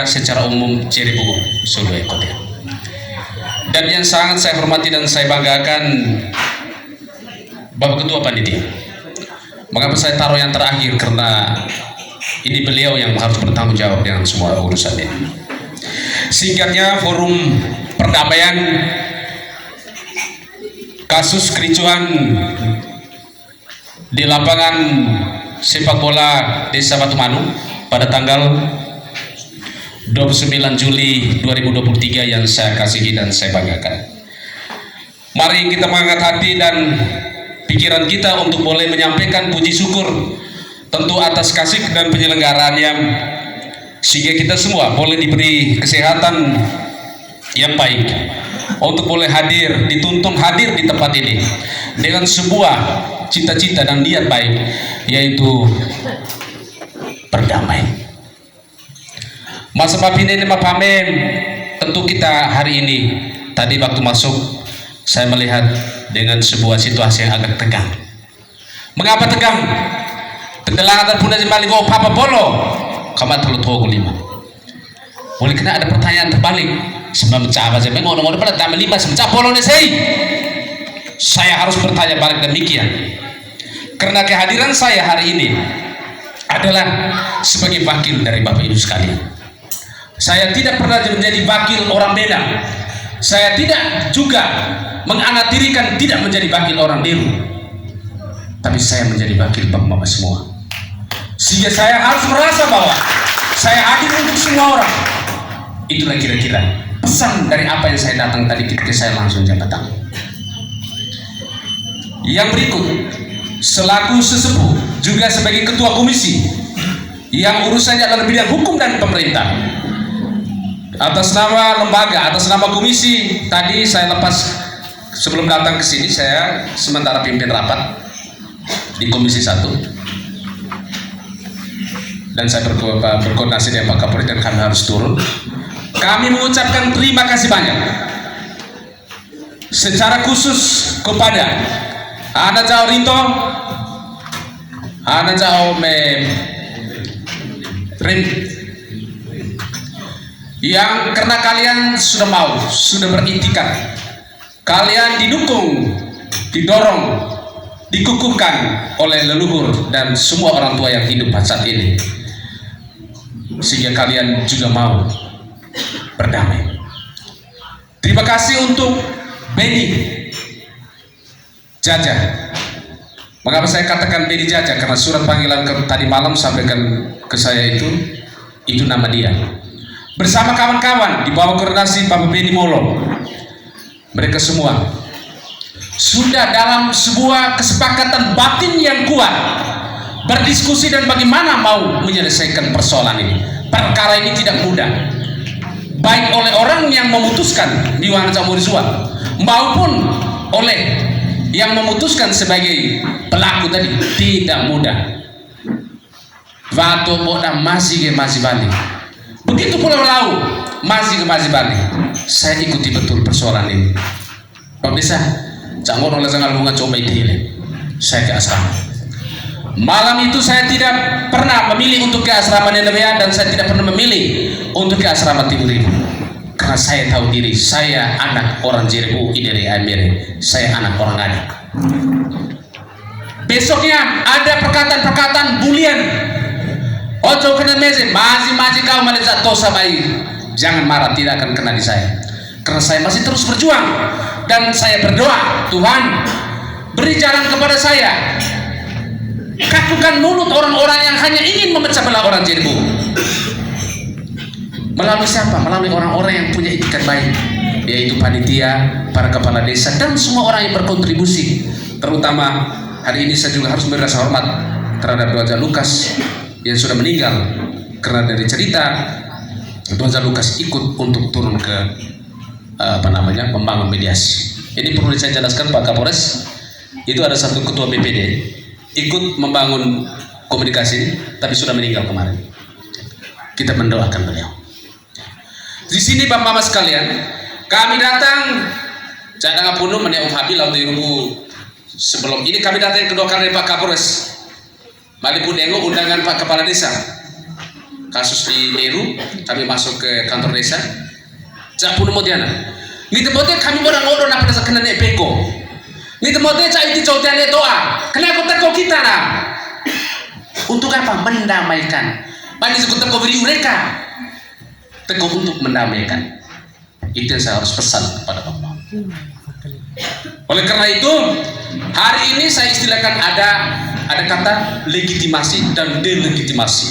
secara umum Cirebon Solo Kota. Dan yang sangat saya hormati dan saya banggakan Bapak Ketua Panitia. Mengapa saya taruh yang terakhir? Karena ini beliau yang harus bertanggung jawab dengan semua urusan ini. Singkatnya, forum perdamaian kasus kericuan di lapangan sepak bola Desa Batu Manu pada tanggal 29 Juli 2023 yang saya kasihi dan saya banggakan. Mari kita mengangkat hati dan pikiran kita untuk boleh menyampaikan puji syukur tentu atas kasih dan penyelenggaraannya, sehingga kita semua boleh diberi kesehatan yang baik untuk boleh hadir, dituntun hadir di tempat ini dengan sebuah cita-cita dan niat baik, yaitu berdamai. Masa papine mapamen, tentu kita hari ini tadi waktu masuk saya melihat dengan sebuah situasi yang agak tegang. Mengapa tegang? Tegelang ada pun dari balik papa bolo kamat telut hogo lima. Boleh kena ada pertanyaan terbalik. Sebab mencabar saya ngomong pada tambah lima semacam bolo saya harus bertanya balik demikian. Karena kehadiran saya hari ini adalah sebagai wakil dari Bapak Ibu sekalian. Saya tidak pernah menjadi wakil orang Medan. Saya tidak juga menganatirikan tidak menjadi wakil orang Deru. Tapi saya menjadi wakil Bapak-Bapak semua. Sehingga saya harus merasa bahwa saya hadir untuk semua orang. Itulah kira-kira pesan dari apa yang saya datang tadi ketika saya langsung jabat tangan. Yang berikut, selaku sesepuh juga sebagai ketua komisi yang urusannya adalah bidang hukum dan pemerintah, atas nama lembaga, atas nama komisi, tadi saya lepas sebelum datang ke sini, saya sementara pimpin rapat di komisi 1 dan saya berkoordinasi dengan Pak Kapolri dan kami harus turun. Kami mengucapkan terima kasih banyak secara khusus kepada Ana Jao Rinto, Ana Jao yang karena kalian sudah mau, sudah beritikad, kalian didukung, didorong, dikukuhkan oleh leluhur dan semua orang tua yang hidup saat ini, sehingga kalian juga mau berdamai. Terima kasih untuk Beni Jaja. Mengapa saya katakan Beni Jaja? Karena surat panggilan tadi malam sampaikan ke saya itu nama dia. Bersama kawan-kawan di bawah koordinasi Bapak Beni Molo, mereka semua sudah dalam sebuah kesepakatan batin yang kuat berdiskusi dan bagaimana mau menyelesaikan persoalan ini. Perkara ini tidak mudah, baik oleh orang yang memutuskan di Wana Camurisua maupun oleh yang memutuskan sebagai pelaku tadi, tidak mudah. Vato boda masih balik. Begitu Pulau Lau masih balik. Saya ikuti betul persoalan ini. Pak bisa, jangan oleh sangat bunga coba itu. Saya ke asrama. Malam itu saya tidak pernah memilih untuk ke asrama Nenebea dan saya tidak pernah memilih untuk ke asrama Timur Ibu. Karena saya tahu diri, saya anak orang Jerebu Idere Amire. Saya anak orang Ada. Besoknya ada perkataan-perkataan bulian. Ojo kena meze, masih kau melihat tosa bayi. Jangan marah, tidak akan kena di saya. Karena saya masih terus berjuang dan saya berdoa, Tuhan beri jalan kepada saya. Kakukan mulut orang-orang yang hanya ingin memecah belah orang Jerebu. Melalui siapa? Melalui orang-orang yang punya itikat baik, yaitu panitia, para kepala desa dan semua orang yang berkontribusi. Terutama hari ini saya juga harus memberi rasa hormat terhadap Dwaja Lukas yang sudah meninggal, karena dari cerita Dwaja Lukas ikut untuk turun ke membangun mediasi. Ini perlu saya jelaskan Pak Kapolres, itu ada satu ketua BPD ikut membangun komunikasi, tapi sudah meninggal kemarin. Kita mendoakan beliau. Di sini Bapak-Bapak sekalian, kami datang jangan punuh meniap habil atau ibu. Sebelum ini kami datang kedua kali Pak Kapolres. Malibu dengo undangan Pak Kepala Desa. kasus di Meru, kami masuk ke kantor desa. Japun modiana. Ni tempote kami orang orang apa desa kena nek beko. Ni tempote cai di cotiane doa. Kena aku teko kita na. Untuk apa? Mendamaikan. Bagi sekut teko beri mereka. Teko untuk mendamaikan. Itu yang saya harus pesan kepada Bapak. Oleh karena itu, hari ini saya istilahkan ada kata legitimasi dan delegitimasi.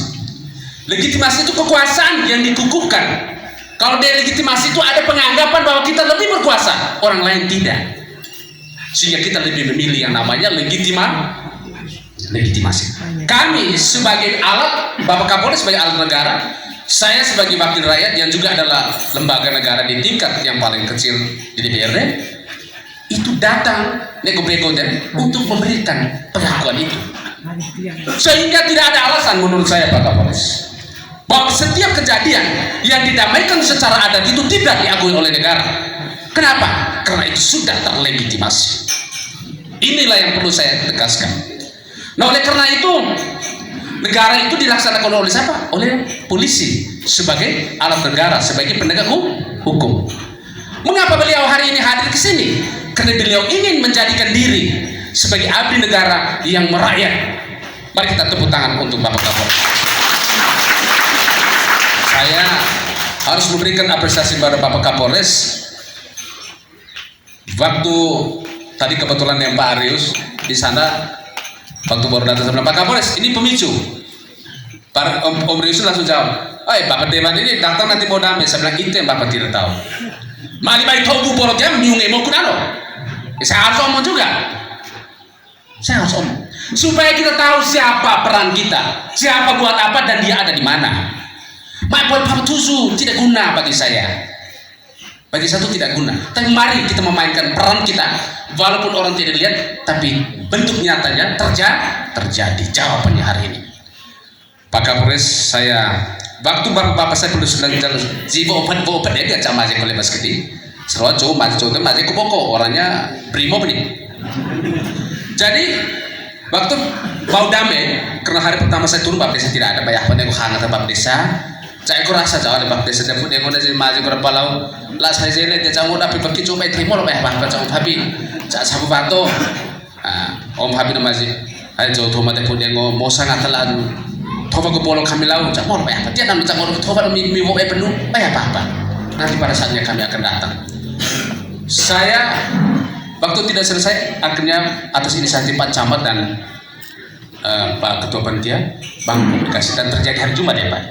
Legitimasi itu kekuasaan yang dikukuhkan. Kalau delegitimasi itu ada penganggapan bahwa kita lebih berkuasa, orang lain tidak. Sehingga kita lebih memilih yang namanya legitimasi. Kami sebagai alat, Bapak Kapolri sebagai alat negara, saya sebagai wakil rakyat yang juga adalah lembaga negara di tingkat yang paling kecil di DPRD, itu datang untuk memberikan pengakuan itu. Sehingga tidak ada alasan menurut saya Pak Kapolres bahwa setiap kejadian yang didamaikan secara adat itu tidak diakui oleh negara. Kenapa? Karena itu sudah terlegitimasi. Inilah yang perlu saya tegaskan. Nah, oleh karena itu negara itu dilaksanakan oleh siapa? Oleh polisi sebagai alat negara, sebagai penegak hukum. Mengapa beliau hari ini hadir ke sini? Karena beliau ingin menjadikan diri sebagai abdi negara yang merakyat. Mari kita tepuk tangan untuk Bapak Kapolri. Saya harus memberikan apresiasi kepada Bapak Kapolres. Waktu tadi kebetulan yang Pak Arius di sana, waktu baru datang sama Pak Kapolres, ini pemicu. Om Rius langsung jawab, Bapak Dewan ini datang nanti mau damai. Saya bilang itu yang Bapak tidak tahu. Mali baik tahu bu borot jam nyungai mau kunano. Saya harus omong juga. Saya harus omong supaya kita tahu siapa peran kita, siapa buat apa dan dia ada di mana. Maipol Bapak Tuzu tidak guna bagi saya. Bagi satu tidak guna. Tapi mari kita memainkan peran kita, walaupun orang tidak lihat, tapi bentuk nyatanya terjadi. Jawabannya hari ini. Pak Kapolres, saya waktu bapak saya perlu sedang jalan jiwa opat ya dia cama aja kalau mas kedi serojo maju kuboko orangnya brimo nih. Jadi waktu mau damai karena hari pertama saya turun Bapak Desa tidak ada banyak yang hangat Bapak Desa. Saya kurasa jauh di Bapak Desa dan pun yang udah jadi maju ke Palau lah saya jadi dia campur tapi pergi coba timur banyak Bapak campur Habi saat sabu bato Om Habi namazi ayo jauh tuh mati pun yang mau sangat telan Toba ke Polo kami lau, cakor apa? Dia namanya cakor ke Toba mi penuh, apa? Nanti pada saatnya kami akan datang. Saya waktu tidak selesai, akhirnya atas inisiatif Pak Camat dan Pak Ketua Panitia bangun komunikasi dan terjadi hari Jumat ya Pak.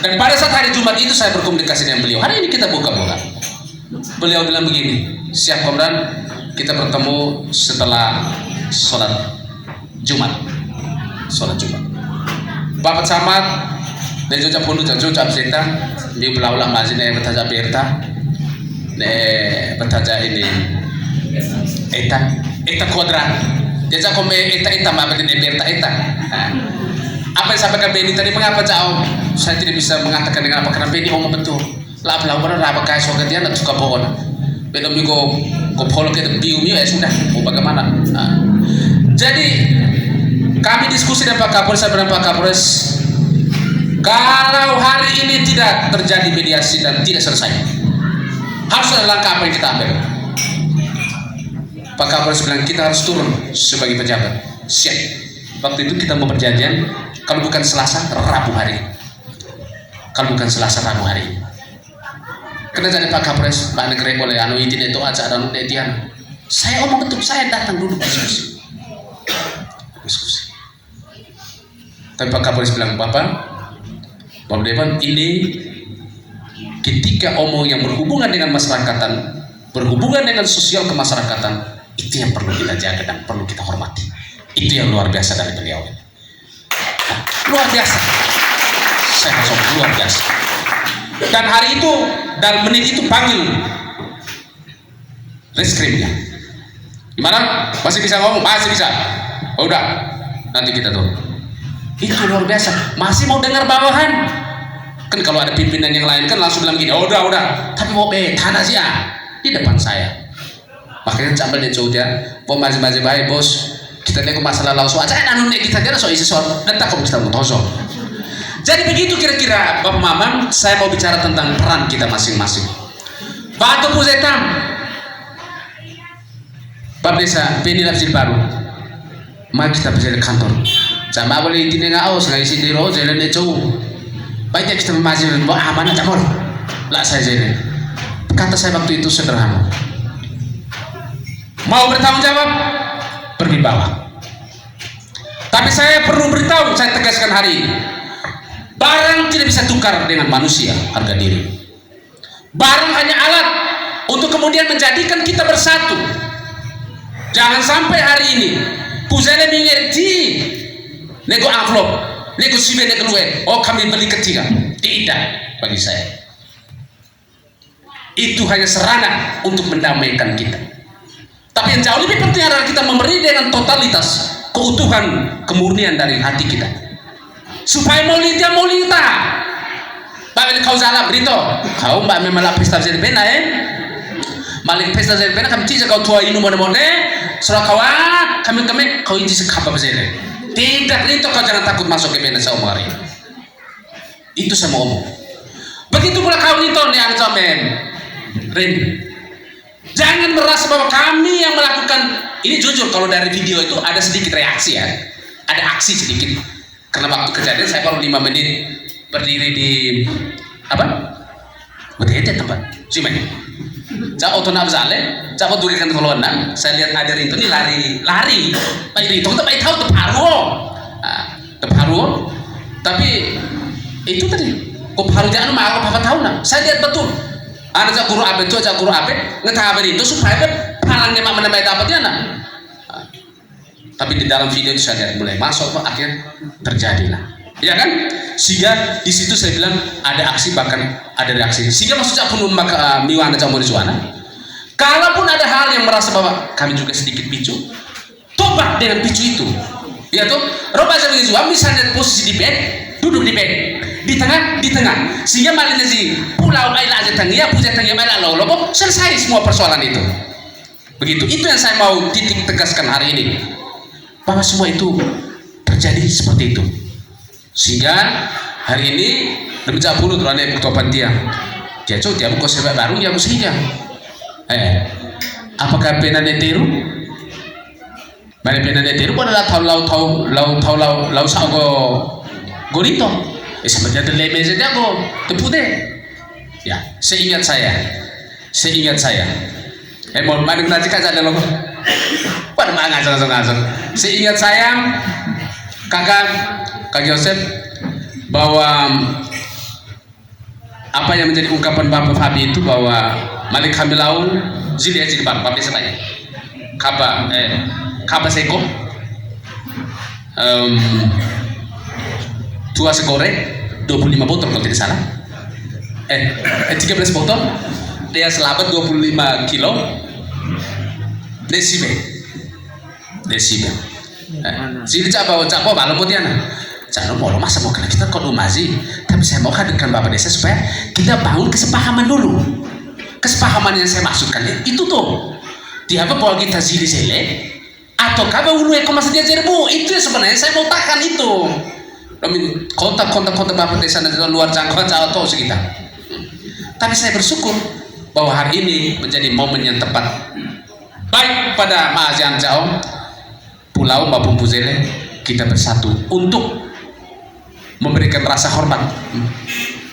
Dan pada saat hari Jumat itu saya berkomunikasi dengan beliau. Hari ini kita buka-buka. Beliau bilang begini, siap Komandan, kita bertemu setelah sholat Jumat. Bapak Camat dan juga pun jujur absenta di belau-belau masjid yang bertaja berta bertaja ini eta kuadrat dia cakap eta apa ini berta eta apa yang sampaikan Beni tadi mengapa jauh saya tidak bisa mengatakan dengan apa karena Beni ngomong betul lah belau benar apa kayak soal dia nak suka pohon bedo miko polo kita bium ya sudah mau bagaimana jadi kami diskusi dengan Pak Kapolres dan Pak Kapolres, kalau hari ini tidak terjadi mediasi dan tidak selesai, harus ada langkah apa yang kita ambil. Pak Kapolres bilang kita harus turun sebagai pejabat. Siap. Waktu itu kita mau perjanjian, kalau bukan Selasa, Rabu hari. Kalau bukan Selasa, Rabu hari. Kena jadi Pak Kapolres, Pak Negeri boleh anu izin itu aja anu netian. Saya omong betul, saya datang dulu diskusi. Tapi Pak Kapolres bilang, Bapak Dewan ini ketika omong yang berhubungan dengan masyarakatan, berhubungan dengan sosial kemasyarakatan, itu yang perlu kita jaga dan perlu kita hormati. Itu yang luar biasa dari beliau. Luar biasa. Saya langsung luar biasa. Dan hari itu, dalam menit itu panggil reskrimnya. Gimana? Masih bisa ngomong? Masih bisa. Oh, udah, nanti kita turun. Itu luar biasa, masih mau dengar bawahan. Kan kalau ada pimpinan yang lain kan langsung bilang gini, oh, udah, tapi mau tanah sih ya di depan saya. Makanya sambil dia coba, mau masih baik bos. Kita nego masalah langsung aja, nanu nek kita jangan so isi soal, nanti kamu kita mau tosok. Jadi begitu kira-kira Bapak Mamang, saya mau bicara tentang peran kita masing-masing. Batu Puzetam, Bapak Desa, Penilap Baru, mari kita berjalan ke kantor. Sama boleh ini nggak aus, nggak isi di roh, jalan itu. Baiknya kita memajang, mana camor, lah saya jalan. Kata saya waktu itu sederhana. Mau bertanggung jawab, berwibawa. Tapi saya perlu beritahu, saya tegaskan hari ini. Barang tidak bisa tukar dengan manusia, harga diri. Barang hanya alat untuk kemudian menjadikan kita bersatu. Jangan sampai hari ini Puzele mengerti nego amplop, nego sibe, nego luwe. Oh, kami beli ketiga. Tidak bagi saya. Itu hanya sarana untuk mendamaikan kita. Tapi yang jauh lebih penting adalah kita memberi dengan totalitas keutuhan kemurnian dari hati kita. Supaya molita Pak kau salah berito kau mbak memang pesta jadi pena maling pesta jadi pena kami tidak kau tua ini mone surah kawan kami kau ini sekapa bezere tidak berito kau jangan takut masuk ke pena seumur hari itu saya mau omong. Begitu pula kau itu yang zaman Randy, jangan merasa bahwa kami yang melakukan ini. Jujur kalau dari video itu ada sedikit reaksi ya, ada aksi sedikit. Karena waktu kejadian saya baru 5 menit berdiri di apa? Betul tempat. Siapa ini? Jauh otonom zale, jauh durikan kolonang. Saya lihat ada itu nih lari. Baik itu kita baik tahu teparuo. Tapi itu tadi kok paru jangan mau apa tahu nak. Saya lihat betul. Ada guru abe itu, guru abe ngetahaber itu supaya palangnya mana dapatnya nak. Tapi di dalam video itu saya lihat mulai masuk akhirnya terjadilah, ya kan? Sehingga di situ saya bilang ada aksi, bahkan ada reaksi. Sehingga maksudnya aku maka miwana campur suana. Kalaupun ada hal yang merasa bahwa kami juga sedikit picu, tobat dengan picu itu. Ya tuh, roba saya juga misalnya posisi di bed, duduk di bed, di tengah. Sehingga malin si pulau aila aja tengah, puja tengah aila logo, selesai semua persoalan itu. Begitu. Itu yang saya mau titik tegaskan hari ini. Bahwa semua itu terjadi seperti itu, sehingga hari ini lebih jauh dulu terhadap ketua dia buka sebab baru ya mestinya apakah pena neteru mana pena neteru pada lau sago gorito sebenarnya lebe saja go tepude ya. Seingat saya mau mana nanti kaca ada logo pada mana ngasal. Seingat saya Kak Yosef bahwa apa yang menjadi ungkapan Bapak Fabi itu bahwa Malik Hamilaun jadi Bapak sebanyak kapa seko tua segoreng 25 botol kalau tidak salah 13 botol dia selamat 25 kilo desibel. Jadi cakap malam kemudian jangan mau masa mau kena kita kau mazi, tapi saya mau hadirkan Bapak Desa supaya kita bangun kesepahaman dulu. Kesepahaman yang saya maksudkan itu tuh diapa bahwa kita sile atau kabe ulu eko masa dia jerbu itu yang sebenarnya saya mau takan itu. Kontak Bapak Desa dari luar jangkauan atau sekitar. Tapi saya bersyukur bahwa hari ini menjadi momen yang tepat. Baik pada Maazian Jauh, Pulau maupun Puzele, kita bersatu untuk memberikan rasa hormat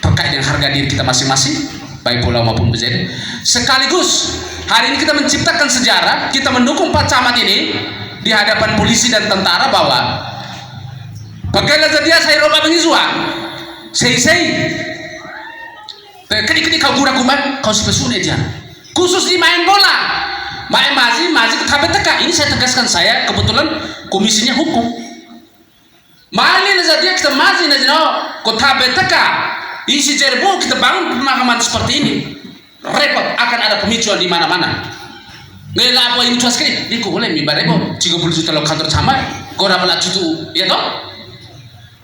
terkait dengan harga diri kita masing-masing, baik Pulau maupun Puzele. Sekaligus hari ini kita menciptakan sejarah, kita mendukung Pak Camat ini di hadapan polisi dan tentara bahwa bagaimana dia saya roba mengizua, sei kedi kau gura kuman kau sepesune dia, khusus di main bola. Mazi ketabe teka ini saya tegaskan, saya kebetulan komisinya hukum. Malin saja kita mazi najino ketabe teka isi jerbu kita bangun pemahaman seperti ini repot, akan ada pemicuan di mana-mana. Ngela apa ini cuas kiri, diku boleh mi barebo 30 juta lo kantor sama, gora bala cucu, ya toh?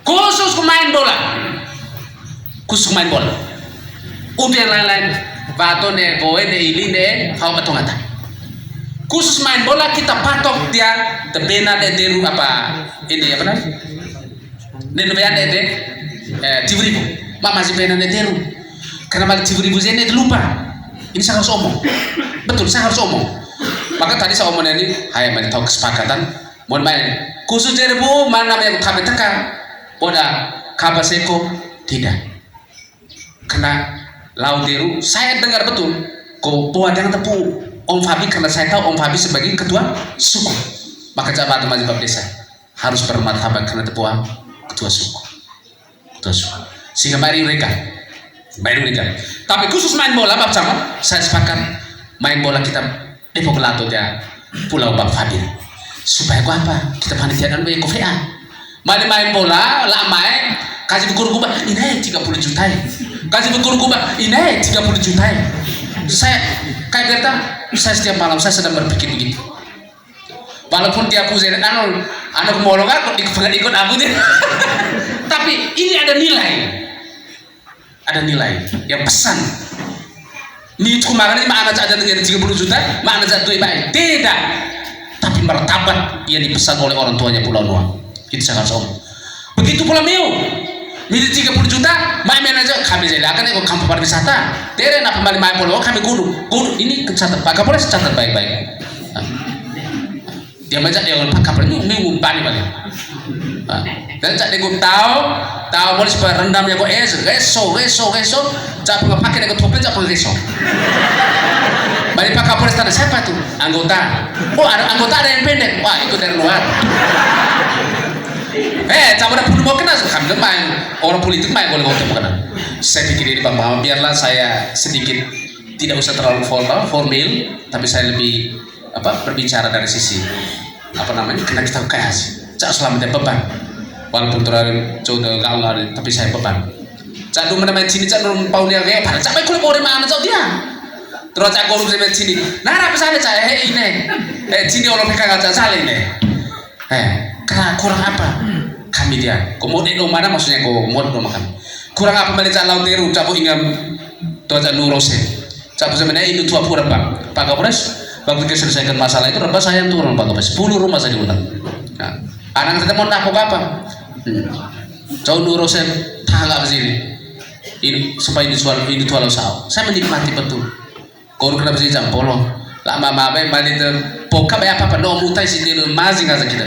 Khusus main bola. Udah yang lain-lain, bato ne kowe ne ili ne kau betul ngata. Khusus main bola kita patok dia tebena deru apa ini apa namanya? Nenubean dede Ciburibu mak masih pengen neteru karena mak Ciburibu ini lupa ini saya harus omong betul saya harus omong maka tadi saya omongnya ini hai main tahu kesepakatan mohon main khusus dari bu mana yang kami tekan boda kabar seko tidak karena lauderu saya dengar betul kok buat yang tepung Om Fabi karena saya tahu Om Fabi sebagai ketua suku maka jabatan majlis desa harus bermartabat karena tepuan ketua suku sehingga mari mereka tapi khusus main bola Bab Camat saya sepakat main bola kita Depok Lato ya Pulau Bab Fabi supaya apa kita panitia dan BKVA main bola lah main kasih buku kubah ini 30 juta kasih buku kubah ini 30 juta saya kayak kata saya setiap malam saya sedang berpikir begitu walaupun tiap usia anak molongan ikut aku deh tapi ini ada nilai yang pesan ini kemarin ini mana saja dengan 30 juta mana saja tuh baik tidak tapi martabat yang dipesan oleh orang tuanya Pulau Nuang itu saya harus omong begitu pula Mio milih 30 juta main aja kami jadi akan ikut kampung pariwisata dari apa main pulau kami kudu ini catat Pak Kapolres catat baik-baik dia baca dia Pak Kapolres ini ngumpani balik dan cak dia tahu boleh supaya rendamnya kok reso cak pakai dia topeng cak reso balik Pak Kapolres tanya siapa tuh anggota anggota ada yang pendek wah itu dari luar campur pun mau kenal kami main orang politik main boleh ngomong kenal saya pikir ini Bang Muhammad biarlah saya sedikit tidak usah terlalu formal tapi saya lebih berbicara dari sisi karena kita kaya sih cak selama dia beban walaupun terlalu coba nggak tapi saya beban cak dulu main sini cak dulu pau dia kayak pada cak main kulit orang mana cak dia terus cak golong main sini apa sana cak ini sini orang PK nggak salah ini karena kurang apa kami dia komodin mana maksudnya komod rumah kami kurang apa balik cak laut teru cak ingam tuh cak nurose cak sebenarnya itu tua pura Pak Kapolres waktu kita selesaikan masalah itu rumah saya yang turun Pak Kapolres 10 rumah saya diundang anak kita mau takut apa cak nurose tanggap sini ini supaya ini tua lau saya menikmati betul kau kenapa sih jam polong lama balik pokap apa no mutai sih dia masih nggak kita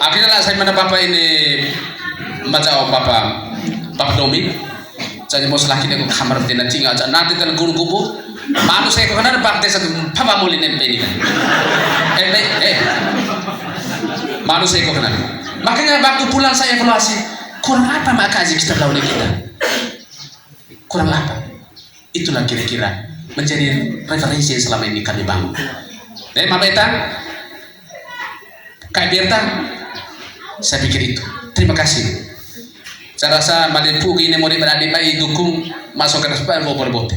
akhirnya lah saya mana bapak ini macam bapak Domi jadi mau selaki dia kamar tina cing aja nanti kan guru kubu manusia kau kenal pak desa papa mulai nempe ini kan manusia kau kenal makanya waktu pulang saya evaluasi kurang apa makasih kita lawan kita kurang apa itulah kira-kira menjadi referensi yang selama ini kami bangun dari Mabeta Kak Berta saya pikir itu terima kasih saya rasa Malipu ini mau berada baik dukung masuk ke depan mau berbot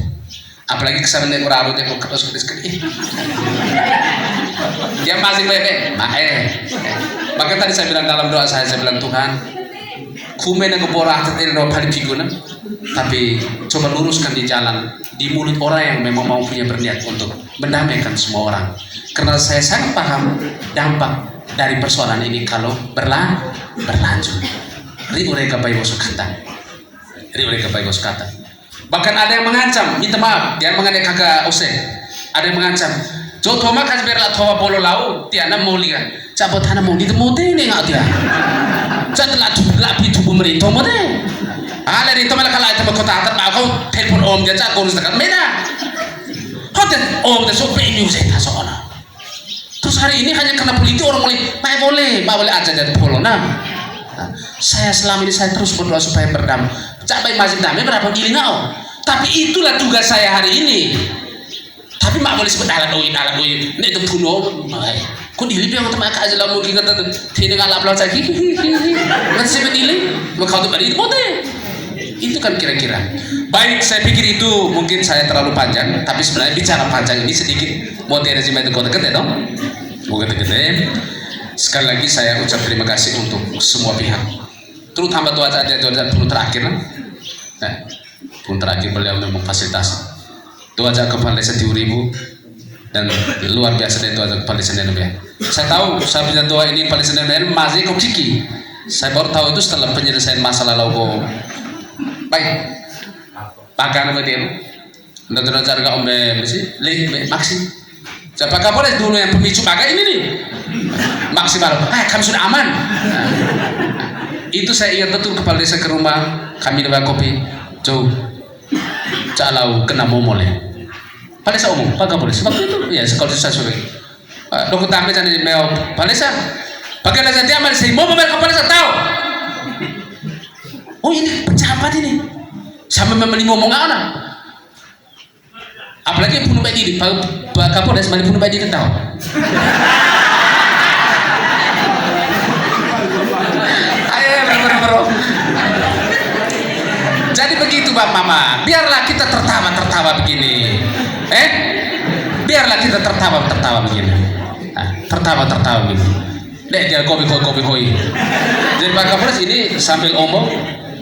apalagi kesana yang berarut yang kertas dia masih baik maka tadi saya bilang dalam doa saya bilang Tuhan kumen yang keborah terjadi doa paling figuna tapi coba luruskan di jalan di mulut orang yang memang mau punya berniat untuk mendamaikan semua orang karena saya sangat paham dampak dari persoalan ini kalau berlanjut mereka baik kata bahkan ada yang mengancam minta maaf dia mengenai kakak Ose ada yang mengancam jo thoma kas berla thoma bolo lau tiana mau lihat cabut tanah mau ditemu ini nggak dia setelah lapi tubuh mereka mau deh ada di tempat kalau itu kota atas aku telepon om dia cak kurus dekat meda hotel om dia sok ini usai tak soalnya terus hari ini hanya karena politik orang boleh aja jadi polo saya selama ini saya terus berdoa supaya berdamai capai masih damai berapa giling tapi itulah tugas saya hari ini tapi mak boleh sebut alat oi ini itu puno kok dili yang teman aja lah mungkin kata tidak ngalap lawan saya masih sebut dili mau kau tuh balik itu kan kira-kira baik saya pikir itu mungkin saya terlalu panjang tapi sebenarnya bicara panjang ini sedikit mau teresim itu kau deket ya dong mau deket sekali lagi saya ucap terima kasih untuk semua pihak terutama Tuan Aja pun terakhir pun terakhir beliau memang fasilitasi Tuan Aja kepala desa 10.000 dan luar biasa dari Tuan Aja kepala desa Nenebea saya tahu saya punya doa ini kepala desa Nenebea masih kok ciki Saya baru tahu itu setelah penyelesaian masalah logo. Baik, pakai nama dia. Untuk cara kau maksi. Siapa boleh dulu yang pemicu pakai ini nih maksimal. Kami sudah aman. Itu saya ingat betul kepala desa ke rumah kami dapat kopi. Jauh, calau kena momol ya. Pada saya umum, pakai boleh. Sebab itu ya sekolah saya sudah. Dokter tampil jadi meo. Pada saya pakai nasi dia malah saya mau membeli kepala saya tahu. Oh ini pejabat ini. Sama membeli ngomong anak. Apalagi bunuh bayi diri, Pak Kapolres malah bunuh bayi diri tahu. Ayo bro. Jadi begitu Pak Mama, biarlah kita tertawa begini, biarlah kita tertawa begini, tertawa begini. Dia kopi. Jadi Pak Kapolres ini sambil omong,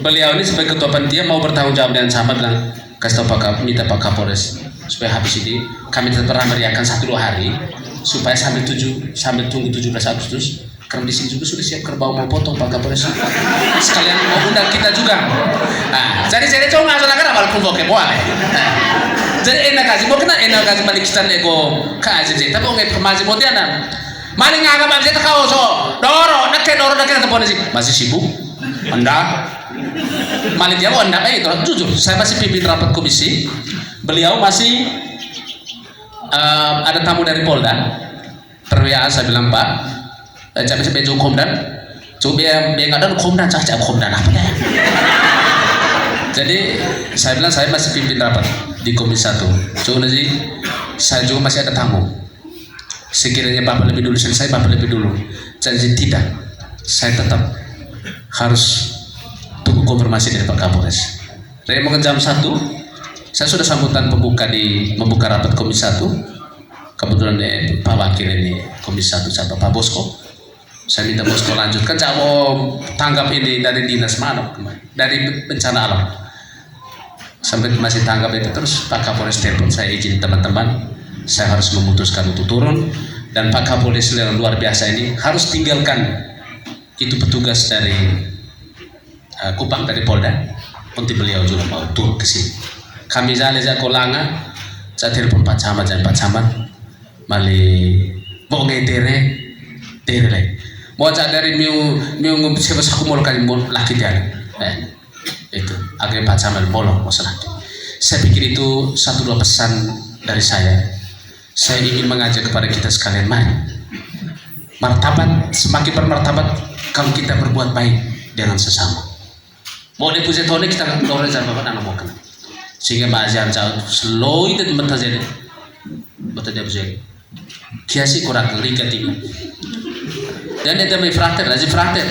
beliau ini sebagai ketua panitia mau bertanggung jawab dengan sama bilang, kasih tahu minta Pak Kapolres supaya habis ini kami tetap pernah meriahkan 1-2 hari supaya sambil tunggu 17 Agustus karena di sini juga sudah siap kerbau mau potong Pak Kapolres sekalian mau undang kita juga. Jadi cuma nggak salah kan malah pun boleh. Jadi enak kasih balik kita nego kasih tapi nggak pemaji modern maling nggak bisa kau doro nak telepon sih masih sibuk anda maling dia anda itu jujur saya masih pimpin rapat komisi. Beliau masih ada tamu dari Polda. Perwiaan saya bilang Pak, saya bisa bejo Komdan. Coba yang ada Komdan saja Komdan apa ya? Jadi saya bilang saya masih pimpin rapat di Komisi 1. Coba nanti saya juga masih ada tamu. Sekiranya Bapak lebih dulu selesai, Bapak lebih dulu. Jadi tidak, saya tetap harus tunggu konfirmasi dari Pak Kapolres. Dari jam 1. Saya sudah sambutan membuka rapat Komisi 1. Kebetulan Pak Wakil ini Komisi 1 sama Pak Bosko. Saya minta Bosko lanjutkan. Saya mau tanggap ini dari dinas mana dari bencana alam. Sampai masih tanggap itu terus Pak Kapolres telepon saya izin teman-teman. Saya harus memutuskan untuk turun dan Pak Kapolres yang luar biasa ini harus tinggalkan itu petugas dari Kupang dari Polda untuk beliau juga mau turun ke sini. Kami jalan kolanga, saya telepon Pak Camat dan Pak Camat, mali bonge tere le. Mau dari miu siapa aku mau kali mau laki dia, itu agar Pak Camat bolong masalah. Saya pikir itu 1-2 pesan dari saya. Saya ingin mengajak kepada kita sekalian mari. Martabat semakin bermartabat kalau kita berbuat baik dengan sesama. Mau dipuji tole kita nggak boleh jangan bapak anak mau kena. Sehingga mazhab jauh slow itu teman terjadi betul dia bisa kiasi kurang rigat ini dan dia demi frater lazim frater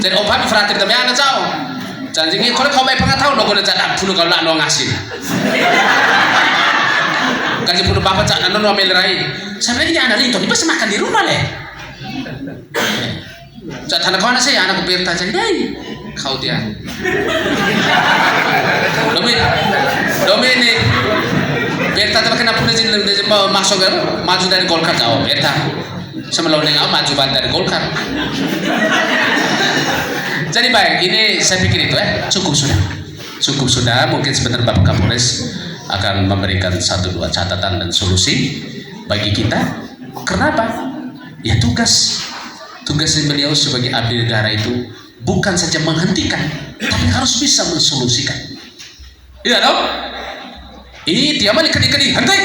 jadi obat frater demi anak jauh janji kalau kau baik pengetahuan lo kau dah puluh kau nak ngasih gaji puluh bapak cak nano ambil rai sampai ini anak itu bisa makan di rumah leh cak tanah kau nasi anak berta jadi kau dia Domini Berta tapi kenapa dia masuk maju dari Golkar jauh Berta sebelum dia maju dari Golkar. Jadi baik ini saya pikir itu cukup sudah mungkin sebentar Bapak Kapolres akan memberikan 1-2 catatan dan solusi bagi kita. Kenapa? Ya tugas beliau sebagai abdi negara itu bukan saja menghentikan, tapi harus bisa mensolusikan. Iya dong? Ini dia malah kedi henti.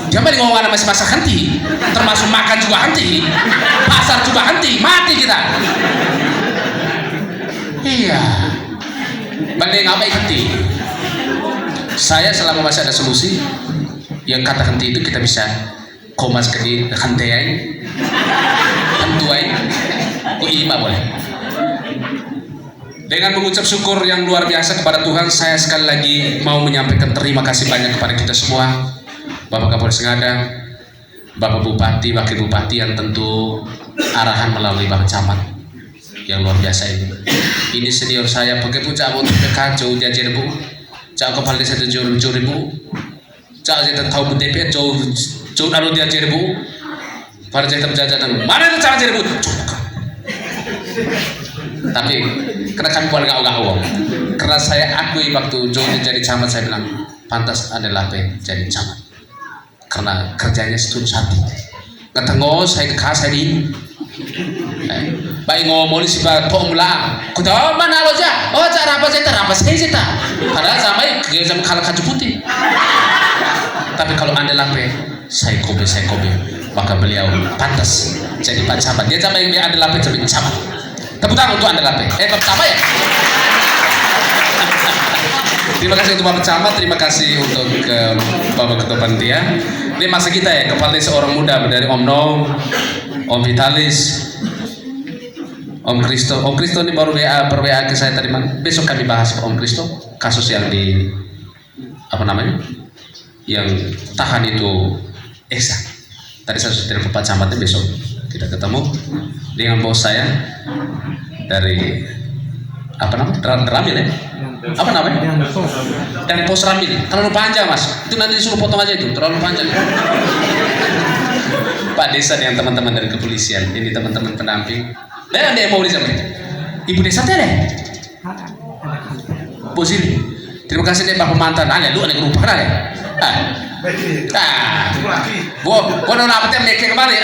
Dia malah ngomong masih masa henti, termasuk makan juga henti, pasar juga henti, mati kita. Iya. Banding apa henti? Saya selama masih ada solusi, yang kata henti itu kita bisa komas kedi hentiai, hentuai. Ima boleh. Dengan mengucap syukur yang luar biasa kepada Tuhan, saya sekali lagi mau menyampaikan terima kasih banyak kepada kita semua, Bapak Kapolres Ngada, Bapak Bupati, Wakil Bupati yang tentu arahan melalui Bapak Camat yang luar biasa ini. Ini senior saya, pakai puncak untuk PK jauh jajar bu, cak kepala desa jauh bu, cak jadi tahu DPR jauh naruh jajar bu. Para jahit jajanan, mana itu cara jadi bu? Tapi karena kami bukan gaul-gaul, karena saya akui waktu Joni jadi camat, saya bilang pantas adalah jadi camat karena kerjanya setuju hati. Kata ngos saya kekas saya ini, baik ngomong si bapak mula, kau mana lo ja? Oh cara apa saya cita, padahal sampai kerja kalah kaju putih. Tapi kalau anda lape, saya kobe, maka beliau pantas jadi pak camat. Dia sampai yang anda lape jadi camat. Tepuk tangan untuk anda lape. Pertama ya. Terima kasih untuk Bapak Camat, terima kasih untuk Bapak Ketua Panitia. Ini masa kita ya, kepala desa orang muda dari Om Nom, Om Vitalis, Om Kristo ini baru WA ke saya tadi. Besok kami bahas Om Kristo, kasus yang di apa namanya, yang tahan itu Esa. Tadi saya sudah telepon Pak Camatnya, besok kita ketemu dengan bos saya dari apa namanya, Ramil ya, apa namanya, dan pos Ramil. Terlalu panjang mas, itu nanti disuruh potong aja, itu terlalu panjang. Pak Desa dengan teman-teman dari kepolisian, ini teman-teman pendamping. Dan ada yang mau disambut, Ibu Desa teh deh, bos ini. Terima kasih deh Pak Pemantan. Ada lu ada grup ada ya. Gua nona apa teh meke kembali.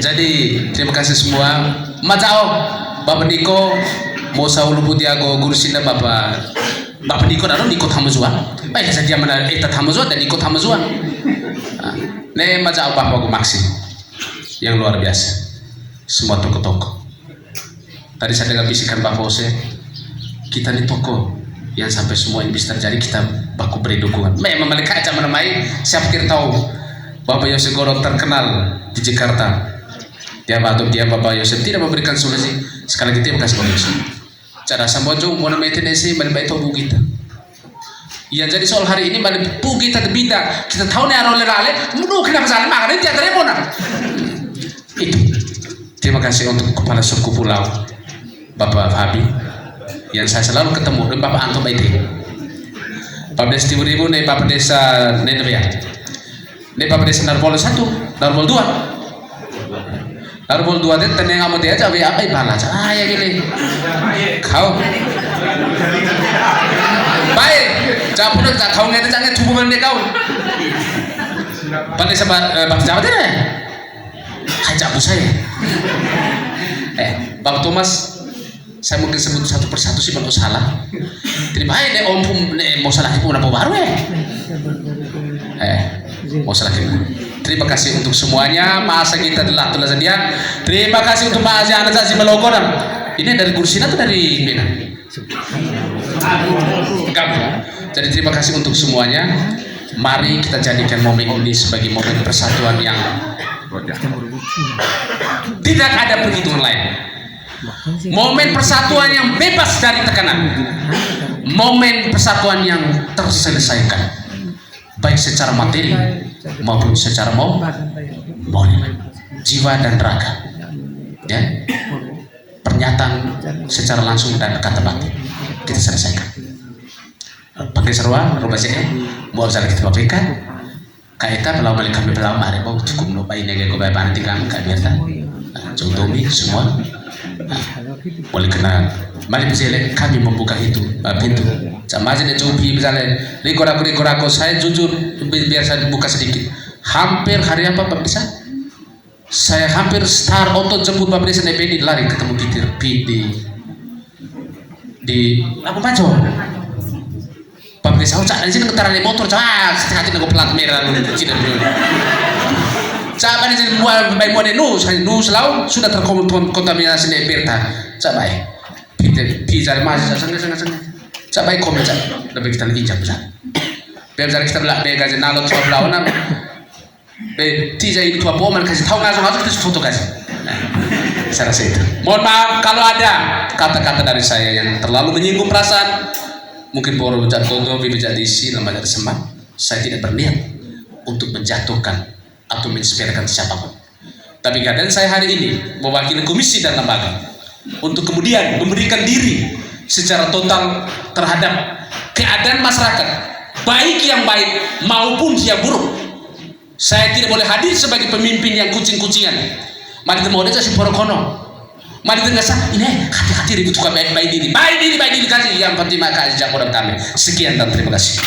Jadi terima kasih semua. Macao Bapak Niko mau saulu putiago guru sina Bapak Niko dan Niko Tamuzua. Baik saja mana eta Tamuzua dan Niko Tamuzua. Ne macao Bapak gue Maxim yang luar biasa. Semua toko-toko. Tadi saya dengar bisikan Bapak Ose, kita di toko yang sampai semua ini bisa terjadi, kita baku beri dukungan. Memang mereka aja menemai. Siapa kira tahu Bapak Yosef Gorong terkenal di Jakarta. Dia Bapak Yosef tidak memberikan solusi. Sekali lagi terima kasih Bapak Yosef. Cara sambojo mau namaitin esi balik tahu kita. Iya jadi soal hari ini balik kita terbida. Kita tahu nih arole rale. Mudah kenapa salah makan ini tiada repona. Itu. Terima kasih untuk kepala suku pulau Bapak Fabi yang saya selalu ketemu dengan Bapak Anto Baiti. Bapak Desa Timur Ibu nih Bapak Desa Nenebea. Nih Bapak Desa Narbol 1, Narbol 2. Narbol 2 itu tenang kamu dia aja apa ibalah ya gini. Kau baik, jangan kau ngerti jangan hubungan dia kau. Pandai sama Bapak Jawa deh. Kajak saya. Bang Thomas, saya mungkin sebut satu persatu sih kalau salah. Terima kasih Om mau salah itu apa baru ya? Mau salah itu. Terima kasih untuk semuanya. Masa kita telah sedia. Terima kasih untuk Pak Aziz Anasasi Melokonan. Ini dari Gursina atau dari Mina? Jadi terima kasih untuk semuanya. Mari kita jadikan momen ini sebagai momen persatuan yang tidak ada perhitungan lain. Momen persatuan yang bebas dari tekanan. Momen persatuan yang terselesaikan. Baik secara materi maupun secara jiwa dan raga. Ya. Pernyataan secara langsung dan kata batin kita selesaikan. Pakai seruan, rubah saya mau salah kita pakai kaita pelau balik kami pelau mari bau cukup lupa ini gak gue nanti kami kak biasa contohnya semua boleh kena mari bisa kami membuka itu pintu sama aja deh cobi misalnya rekor saya jujur biar saya buka sedikit hampir hari apa Pak Desa saya hampir start auto jemput Pak Desa ini lari ketemu di apa Paco Pak Desa cak sini ketara di motor cak setengah gue pelat merah tidak dulu Sahabat ini buat baik buat nu selalu sudah terkontaminasi dari berta. Sahabat, kita masih sangat. Sahabat komen sahabat, lebih kita lagi jam besar. Biar kita belak begajan nalot tua belawan nam. Tiga ini tua boman kasih tahu ngasih terus foto kasih. Saya rasa itu. Mohon maaf kalau ada kata-kata dari saya yang terlalu menyinggung perasaan. Mungkin baru jatuh bicara isi lembaga semak. Saya tidak berniat untuk menjatuhkan atau menginspirasikan siapapun. Tapi keadaan saya hari ini mewakili komisi dan lembaga untuk kemudian memberikan diri secara total terhadap keadaan masyarakat, baik yang baik maupun yang buruk. Saya tidak boleh hadir sebagai pemimpin yang kucing-kucingan. Mari kita mau desa si porokono. Mari kita sah ini hati-hati ribut suka baik-baik ini kasih yang penting maka ajak orang kami. Sekian dan terima kasih.